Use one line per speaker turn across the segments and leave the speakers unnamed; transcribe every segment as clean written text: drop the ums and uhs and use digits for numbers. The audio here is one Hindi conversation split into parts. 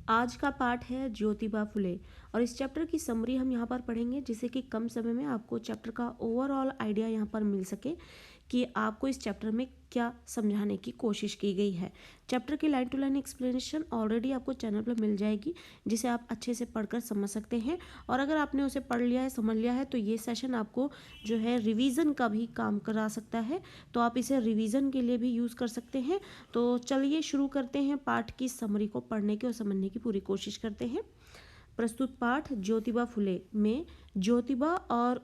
आज का पाठ है ज्योतिबा फुले और इस चैप्टर की समरी हम यहाँ पर पढ़ेंगे जिससे कि कम समय में आपको चैप्टर का ओवरऑल आइडिया यहाँ पर मिल सके कि आपको इस चैप्टर में क्या समझाने की कोशिश की गई है। चैप्टर की line to line explanation already आपको चैनल पर मिल जाएगी जिसे आप अच्छे से पढ़कर समझ सकते हैं। और अगर आपने उसे पढ़ लिया है, समझ लिया है, तो ये सेशन आपको जो है रिवीजन का भी काम करा सकता है, तो आप इसे रिवीजन के लिए भी यूज़ कर सकते हैं। तो चलिए शुरू करते हैं, पाठ की समरी को पढ़ने की और समझने की पूरी कोशिश करते हैं। प्रस्तुत पाठ ज्योतिबा फुले में ज्योतिबा और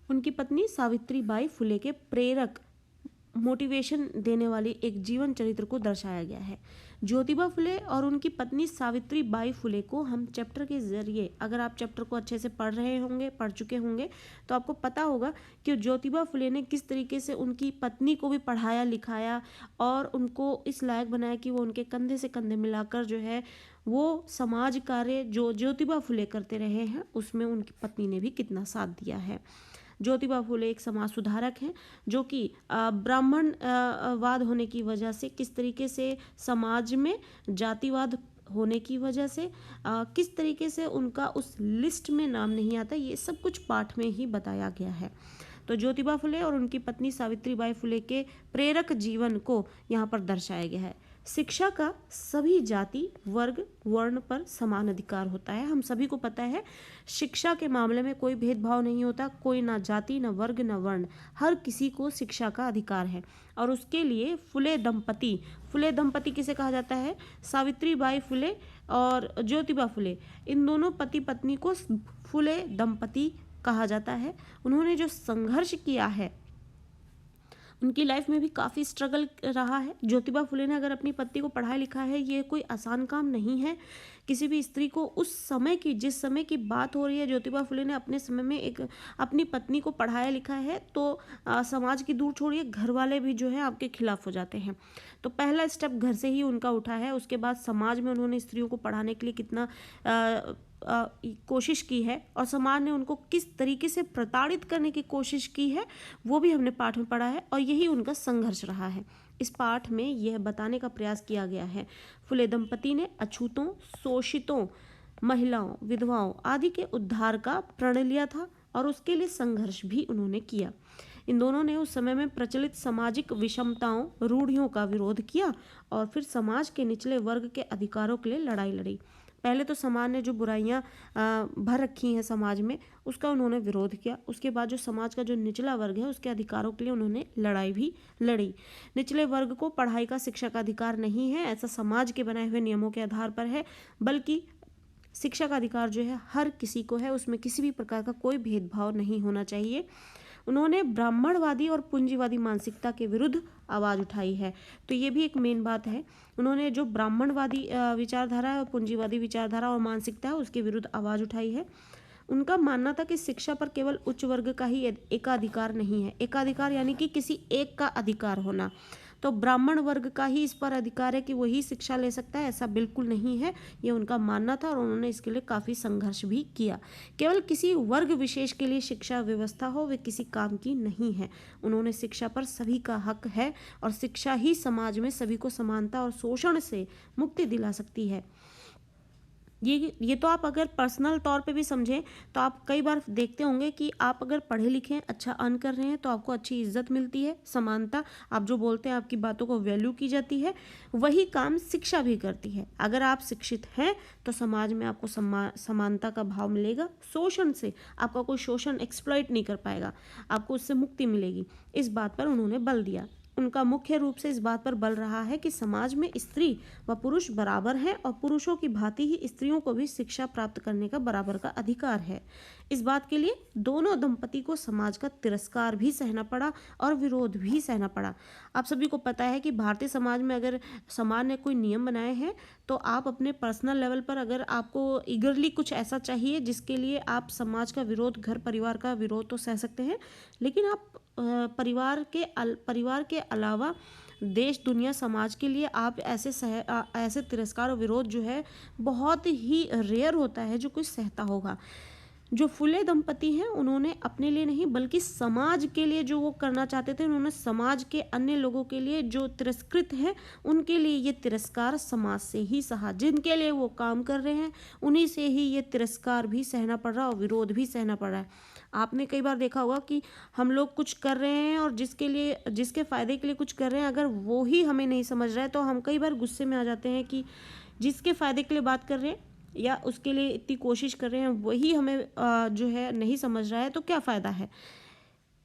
उनकी पत्नी सावित्रीबाई फुले के प्रेरक मोटिवेशन देने वाली एक जीवन चरित्र को दर्शाया गया है। ज्योतिबा फुले और उनकी पत्नी सावित्रीबाई फुले को हम चैप्टर के जरिए, अगर आप चैप्टर को अच्छे से पढ़ चुके होंगे तो आपको पता होगा कि ज्योतिबा फुले ने किस तरीके से उनकी पत्नी को भी पढ़ाया लिखाया और उनको इस लायक बनाया कि वो उनके कंधे से कंधे मिलाकर जो है वो समाज कार्य जो ज्योतिबा फुले करते रहे हैं उसमें उनकी पत्नी ने भी कितना साथ दिया है। ज्योतिबा फुले एक समाज सुधारक हैं जो कि ब्राह्मण वाद होने की वजह से किस तरीके से समाज में जातिवाद होने की वजह से किस तरीके से उनका उस लिस्ट में नाम नहीं आता, ये सब कुछ पाठ में ही बताया गया है। तो ज्योतिबा फुले और उनकी पत्नी सावित्रीबाई फुले के प्रेरक जीवन को यहाँ पर दर्शाया गया है। शिक्षा का सभी जाति वर्ग वर्ण पर समान अधिकार होता है। हम सभी को पता है शिक्षा के मामले में कोई भेदभाव नहीं होता, कोई ना जाति ना वर्ग ना वर्ण, हर किसी को शिक्षा का अधिकार है। और उसके लिए फुले दंपति किसे कहा जाता है? सावित्रीबाई फुले और ज्योतिबा फुले, इन दोनों पति पत्नी को फुले दंपति कहा जाता है। उन्होंने जो संघर्ष किया है उनकी लाइफ में भी काफ़ी स्ट्रगल रहा है। ज्योतिबा फुले ने अगर अपनी पत्नी को पढ़ाया लिखा है, ये कोई आसान काम नहीं है। किसी भी स्त्री को उस समय की, जिस समय की बात हो रही है, ज्योतिबा फुले ने अपने समय में एक अपनी पत्नी को पढ़ाया लिखा है तो समाज की दूर छोड़िए, घर वाले भी जो है आपके खिलाफ हो जाते हैं। तो पहला स्टेप घर से ही उनका उठा है। उसके बाद समाज में उन्होंने स्त्रियों को पढ़ाने के लिए कितना कोशिश की है और समाज ने उनको किस तरीके से प्रताड़ित करने की कोशिश की है वो भी हमने पाठ में पढ़ा है और यही उनका संघर्ष रहा है। इस पाठ में यह बताने का प्रयास किया गया है फुले दंपति ने अछूतों, शोषितों, महिलाओं, विधवाओं आदि के उद्धार का प्रण लिया था और उसके लिए संघर्ष भी उन्होंने किया। इन दोनों ने उस समय में प्रचलित सामाजिक विषमताओं, रूढ़ियों का विरोध किया और फिर समाज के निचले वर्ग के अधिकारों के लिए लड़ाई लड़ी। पहले तो समाज ने जो बुराइयां भर रखी हैं समाज में उसका उन्होंने विरोध किया। उसके बाद जो समाज का जो निचला वर्ग है उसके अधिकारों के लिए उन्होंने लड़ाई भी लड़ी। निचले वर्ग को पढ़ाई का, शिक्षा का अधिकार नहीं है, ऐसा समाज के बनाए हुए नियमों के आधार पर है, बल्कि शिक्षा का अधिकार जो है हर किसी को है, उसमें किसी भी प्रकार का कोई भेदभाव नहीं होना चाहिए। उन्होंने ब्राह्मणवादी और पूंजीवादी मानसिकता के विरुद्ध आवाज़ उठाई है। तो ये भी एक मेन बात है। उन्होंने जो ब्राह्मणवादी विचारधारा है और पूंजीवादी विचारधारा और मानसिकता है उसके विरुद्ध आवाज़ उठाई है। उनका मानना था कि शिक्षा पर केवल उच्च वर्ग का ही एकाधिकार नहीं है। एकाधिकार यानी कि किसी एक का अधिकार होना, तो ब्राह्मण वर्ग का ही इस पर अधिकार है कि वही शिक्षा ले सकता है, ऐसा बिल्कुल नहीं है। ये उनका मानना था और उन्होंने इसके लिए काफ़ी संघर्ष भी किया। केवल किसी वर्ग विशेष के लिए शिक्षा व्यवस्था हो वे किसी काम की नहीं है। उन्होंने शिक्षा पर सभी का हक है और शिक्षा ही समाज में सभी को समानता और शोषण से मुक्ति दिला सकती है। ये तो आप अगर पर्सनल तौर पे भी समझें तो आप कई बार देखते होंगे कि आप अगर पढ़े लिखे हैं, अच्छा अर्न कर रहे हैं तो आपको अच्छी इज्जत मिलती है, समानता, आप जो बोलते हैं आपकी बातों को वैल्यू की जाती है। वही काम शिक्षा भी करती है। अगर आप शिक्षित हैं तो समाज में आपको समानता का भाव मिलेगा। शोषण से आपका कोई शोषण एक्सप्लॉइट नहीं कर पाएगा, आपको उससे मुक्ति मिलेगी। इस बात पर उन्होंने बल दिया। उनका मुख्य रूप से इस बात पर बल रहा है कि समाज में स्त्री व पुरुष बराबर हैं और पुरुषों की भांति ही स्त्रियों को भी शिक्षा प्राप्त करने का बराबर का अधिकार है। इस बात के लिए दोनों दंपति को समाज का तिरस्कार भी सहना पड़ा और विरोध भी सहना पड़ा। आप सभी को पता है कि भारतीय समाज में अगर समाज ने कोई नियम बनाए हैं तो आप अपने पर्सनल लेवल पर अगर आपको ईगरली कुछ ऐसा चाहिए जिसके लिए आप समाज का विरोध, घर परिवार का विरोध तो सह सकते हैं, लेकिन आप परिवार के अलावा देश, दुनिया, समाज के लिए आप ऐसे तिरस्कार और विरोध जो है बहुत ही रेयर होता है जो कोई सहता होगा। जो फुले दंपति हैं उन्होंने अपने लिए नहीं बल्कि समाज के लिए जो वो करना चाहते थे, उन्होंने समाज के अन्य लोगों के लिए जो तिरस्कृत हैं उनके लिए ये तिरस्कार समाज से ही सहा। जिनके लिए वो काम कर रहे हैं उन्हीं से ही ये तिरस्कार भी सहना पड़ रहा है और विरोध भी सहना पड़ रहा है। आपने कई बार देखा होगा कि हम लोग कुछ कर रहे हैं और जिसके फ़ायदे के लिए कुछ कर रहे हैं, अगर वो ही हमें नहीं समझ रहा है तो हम कई बार गुस्से में आ जाते हैं कि जिसके फ़ायदे के लिए बात कर रहे हैं या उसके लिए इतनी कोशिश कर रहे हैं वही हमें जो है नहीं समझ रहा है, तो क्या फ़ायदा है।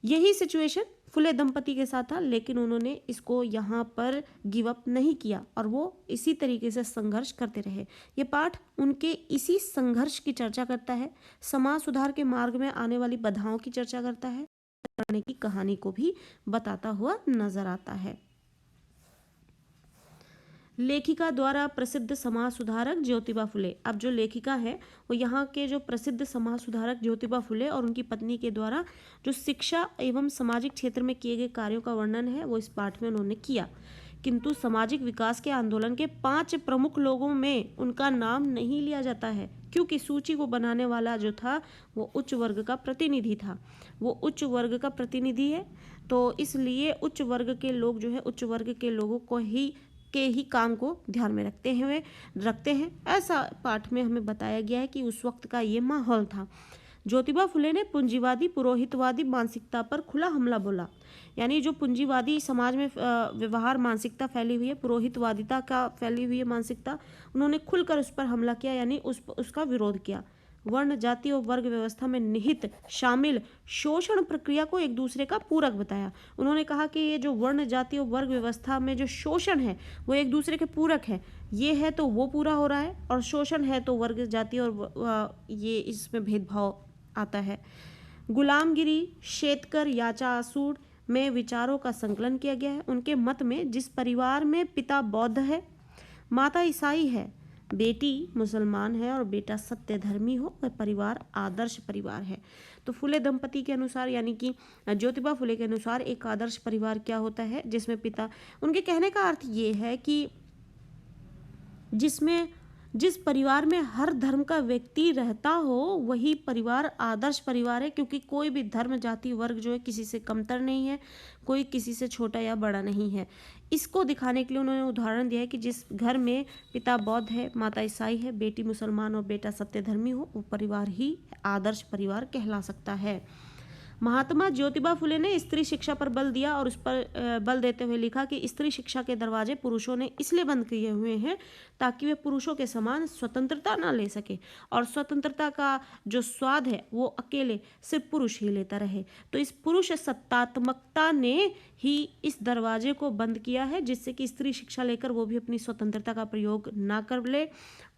यही सिचुएशन फुले दंपति के साथ था, लेकिन उन्होंने इसको यहाँ पर गिव अप नहीं किया और वो इसी तरीके से संघर्ष करते रहे। ये पाठ उनके इसी संघर्ष की चर्चा करता है, समाज सुधार के मार्ग में आने वाली बाधाओं की चर्चा करता है, करने की कहानी को भी बताता हुआ नजर आता है। लेखिका द्वारा प्रसिद्ध समाज सुधारक ज्योतिबा फुले। अब जो लेखिका है वो यहाँ के जो प्रसिद्ध समाज सुधारक ज्योतिबा फुले और उनकी पत्नी के द्वारा जो शिक्षा एवं सामाजिक क्षेत्र में किए गए कार्यों का वर्णन है वो इस पाठ में उन्होंने किया, किंतु सामाजिक विकास के आंदोलन के 5 प्रमुख लोगों में उनका नाम नहीं लिया जाता है, क्योंकि सूची को बनाने वाला जो था वो उच्च वर्ग का प्रतिनिधि था। वो उच्च वर्ग का प्रतिनिधि है, तो इसलिए उच्च वर्ग के लोग जो है उच्च वर्ग के लोगों को ही काम को ध्यान में रखते हैं। ऐसा पाठ में हमें बताया गया है कि उस वक्त का ये माहौल था। ज्योतिबा फुले ने पूंजीवादी पुरोहितवादी मानसिकता पर खुला हमला बोला, यानी जो पूंजीवादी समाज में व्यवहार मानसिकता फैली हुई है, पुरोहितवादिता का फैली हुई है मानसिकता, उन्होंने खुलकर उस पर हमला किया, यानी उसका विरोध किया। वर्ण जाति और वर्ग व्यवस्था में निहित शामिल शोषण प्रक्रिया को एक दूसरे का पूरक बताया। उन्होंने कहा कि ये जो वर्ण जाति और वर्ग व्यवस्था में जो शोषण है वो एक दूसरे के पूरक है, ये है तो वो पूरा हो रहा है और शोषण है तो वर्ग जाति और ये इसमें भेदभाव आता है। गुलामगिरी, शेतकर, याचासूड़ में विचारों का संकलन किया गया है। उनके मत में जिस परिवार में पिता बौद्ध है, माता ईसाई है, बेटी मुसलमान है और बेटा सत्य धर्मी हो, वह परिवार आदर्श परिवार है। तो फुले दंपति के अनुसार, यानी कि ज्योतिबा फुले के अनुसार, एक आदर्श परिवार क्या होता है जिसमें पिता, उनके कहने का अर्थ ये है कि जिस परिवार में हर धर्म का व्यक्ति रहता हो वही परिवार आदर्श परिवार है, क्योंकि कोई भी धर्म जाति वर्ग जो है किसी से कमतर नहीं है, कोई किसी से छोटा या बड़ा नहीं है। इसको दिखाने के लिए उन्होंने उदाहरण दिया है कि जिस घर में पिता बौद्ध है, माता ईसाई है, बेटी मुसलमान और बेटा सत्यधर्मी हो, वो परिवार ही आदर्श परिवार कहला सकता है। महात्मा ज्योतिबा फुले ने स्त्री शिक्षा पर बल दिया और उस पर बल देते हुए लिखा कि स्त्री शिक्षा के दरवाजे पुरुषों ने इसलिए बंद किए हुए हैं ताकि वे पुरुषों के समान स्वतंत्रता ना ले सके, और स्वतंत्रता का जो स्वाद है वो अकेले सिर्फ पुरुष ही लेता रहे। तो इस पुरुष सत्तात्मकता ने ही इस दरवाजे को बंद किया है, जिससे कि स्त्री शिक्षा लेकर वो भी अपनी स्वतंत्रता का प्रयोग ना कर ले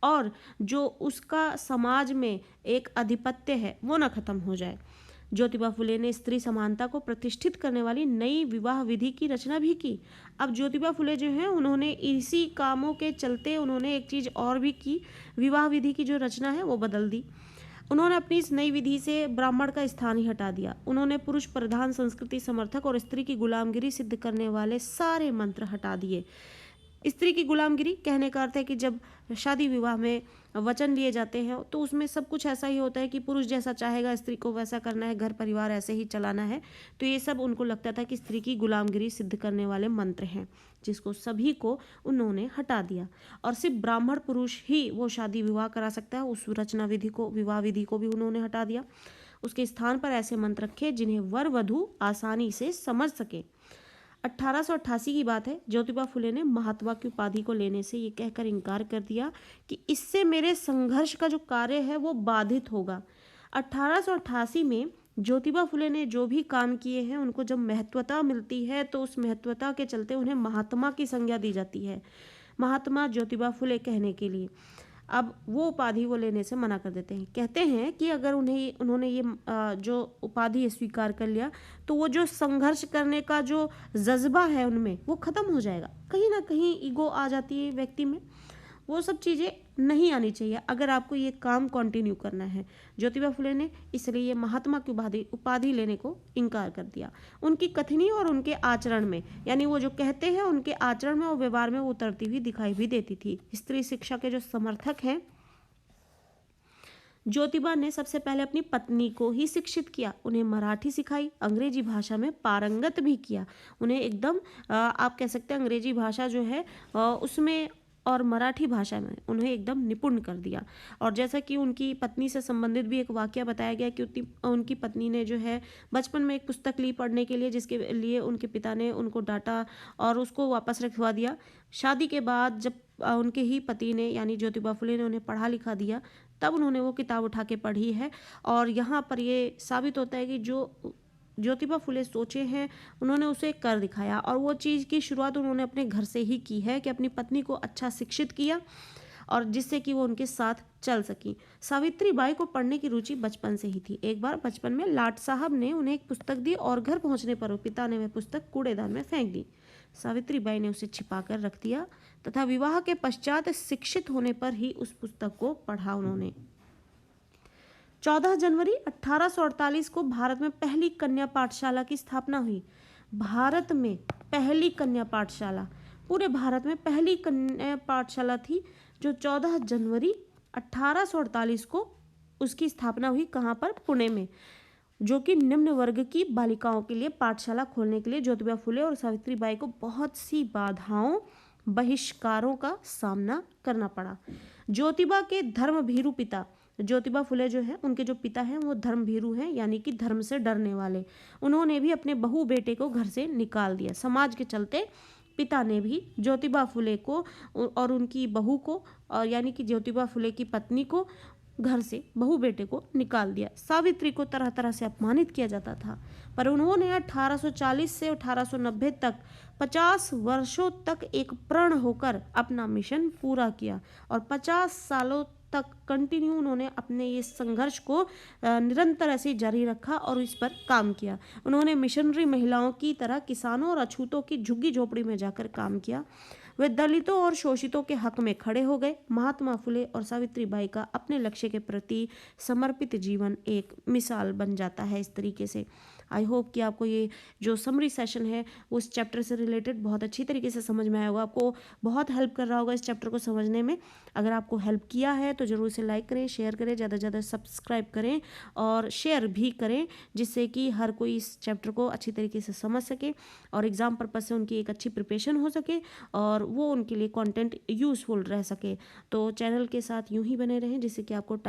और जो उसका समाज में एक आधिपत्य है वो ना खत्म हो जाए। ज्योतिबा फुले ने स्त्री समानता को प्रतिष्ठित करने वाली नई विवाह विधि की रचना भी की। अब ज्योतिबा फुले जो हैं उन्होंने इसी कामों के चलते उन्होंने एक चीज़ और भी की, विवाह विधि की जो रचना है वो बदल दी। उन्होंने अपनी इस नई विधि से ब्राह्मण का स्थान ही हटा दिया। उन्होंने पुरुष प्रधान संस्कृति समर्थक और स्त्री की गुलामगिरी सिद्ध करने वाले सारे मंत्र हटा दिए। स्त्री की गुलामगिरी कहने का अर्थ है कि जब शादी विवाह में वचन लिए जाते हैं तो उसमें सब कुछ ऐसा ही होता है कि पुरुष जैसा चाहेगा स्त्री को वैसा करना है, घर परिवार ऐसे ही चलाना है। तो ये सब उनको लगता था कि स्त्री की गुलामगिरी सिद्ध करने वाले मंत्र हैं, जिसको सभी को उन्होंने हटा दिया और सिर्फ ब्राह्मण पुरुष ही वो शादी विवाह करा सकता है। उस रचना विधि को, विवाह विधि को भी उन्होंने हटा दिया। उसके स्थान पर ऐसे मंत्र रखे जिन्हें वर वधू आसानी से समझ सके। 1888 की बात है। ज्योतिबा फुले ने महात्मा की उपाधि को लेने से ये कहकर इनकार कर दिया कि इससे मेरे संघर्ष का जो कार्य है वो बाधित होगा। 1888 में ज्योतिबा फुले ने जो भी काम किए हैं उनको जब महत्वता मिलती है तो उस महत्वता के चलते उन्हें महात्मा की संज्ञा दी जाती है, महात्मा ज्योतिबा फुले कहने के लिए। अब वो उपाधि वो लेने से मना कर देते हैं। कहते हैं कि अगर उन्होंने ये जो उपाधि स्वीकार कर लिया तो वो जो संघर्ष करने का जो जज्बा है उनमें वो ख़त्म हो जाएगा। कहीं ना कहीं ईगो आ जाती है व्यक्ति में, वो सब चीज़ें नहीं आनी चाहिए अगर आपको ये काम कंटिन्यू करना है। ज्योतिबा फुले ने इसलिए महात्मा की उपाधि लेने को इनकार कर दिया। उनकी कथनी और उनके आचरण में, यानी वो जो कहते हैं उनके आचरण में और व्यवहार में वो उतरती हुई दिखाई भी देती थी। स्त्री शिक्षा के जो समर्थक हैं ज्योतिबा ने सबसे पहले अपनी पत्नी को ही शिक्षित किया, उन्हें मराठी सिखाई, अंग्रेजी भाषा में पारंगत भी किया। उन्हें एकदम आप कह सकते हैं अंग्रेजी भाषा जो है उसमें और मराठी भाषा में उन्हें एकदम निपुण कर दिया। और जैसा कि उनकी पत्नी से संबंधित भी एक वाकया बताया गया कि उनकी पत्नी ने जो है बचपन में एक पुस्तक ली पढ़ने के लिए, जिसके लिए उनके पिता ने उनको डांटा और उसको वापस रखवा दिया। शादी के बाद जब उनके ही पति ने यानी ज्योतिबा फुले ने उन्हें पढ़ा लिखा दिया, तब उन्होंने वो किताब उठा के पढ़ी है। और यहाँ पर ये साबित होता है कि जो ज्योतिबा फुले सोचे हैं उन्होंने उसे कर दिखाया, और वो चीज़ की शुरुआत उन्होंने अपने घर से ही की है कि अपनी पत्नी को अच्छा शिक्षित किया और जिससे कि वो उनके साथ चल सकी। सावित्री बाई को पढ़ने की रुचि बचपन से ही थी। एक बार बचपन में लाट साहब ने उन्हें एक पुस्तक दी और घर पहुंचने पर पिता ने वह पुस्तक कूड़ेदान में फेंक दी। सावित्री बाई ने उसे छिपा कर रख दिया तथा विवाह के पश्चात शिक्षित होने पर ही उस पुस्तक को पढ़ा उन्होंने। 14 जनवरी 1848 को भारत में पहली कन्या पाठशाला की स्थापना हुई। भारत में पहली कन्या पाठशाला, पूरे भारत में पहली कन्या पाठशाला थी जो 14 जनवरी 1848 को उसकी स्थापना हुई। कहाँ पर? पुणे में, जो कि निम्न वर्ग की बालिकाओं के लिए पाठशाला खोलने के लिए ज्योतिबा फुले और सावित्री बाई को बहुत सी बाधाओं बहिष्कारों का सामना करना पड़ा। ज्योतिबा के धर्म भीरु पिता, ज्योतिबा फुले जो है उनके जो पिता हैं वो धर्म भीरु हैं, यानी कि धर्म से डरने वाले। उन्होंने भी अपने बहू बेटे को घर से निकाल दिया। समाज के चलते पिता ने भी ज्योतिबा फुले को और उनकी बहू को, और यानी कि ज्योतिबा फुले की पत्नी को घर से, बहू बेटे को निकाल दिया। सावित्री को तरह तरह से अपमानित किया जाता था, पर उन्होंने 1840 से 1890 तक 50 वर्षों तक एक प्रण होकर अपना मिशन पूरा किया और 50 सालों तक कंटिन्यू उन्होंने अपने ये संघर्ष को निरंतर ऐसे जारी रखा और इस पर काम किया। उन्होंने मिशनरी महिलाओं की तरह किसानों और अछूतों की झुग्गी झोपड़ी में जाकर काम किया। वे दलितों और शोषितों के हक में खड़े हो गए। महात्मा फुले और सावित्री बाई का अपने लक्ष्य के प्रति समर्पित जीवन एक मिसाल बन जाता है इस तरीके से। आई होप कि आपको ये जो समरी सेशन है उस चैप्टर से रिलेटेड बहुत अच्छी तरीके से समझ में आया होगा, आपको बहुत हेल्प कर रहा होगा इस चैप्टर को समझने में। अगर आपको हेल्प किया है तो ज़रूर इसे लाइक करें, शेयर करें, ज़्यादा से ज़्यादा सब्सक्राइब करें और शेयर भी करें, जिससे कि हर कोई इस चैप्टर को अच्छी तरीके से समझ सके और एग्ज़ाम पर्पज़ से उनकी एक अच्छी प्रिपरेशन हो सके और वो उनके लिए कंटेंट यूज़फुल रह सके। तो चैनल के साथ यूं ही बने रहें जिससे कि आपको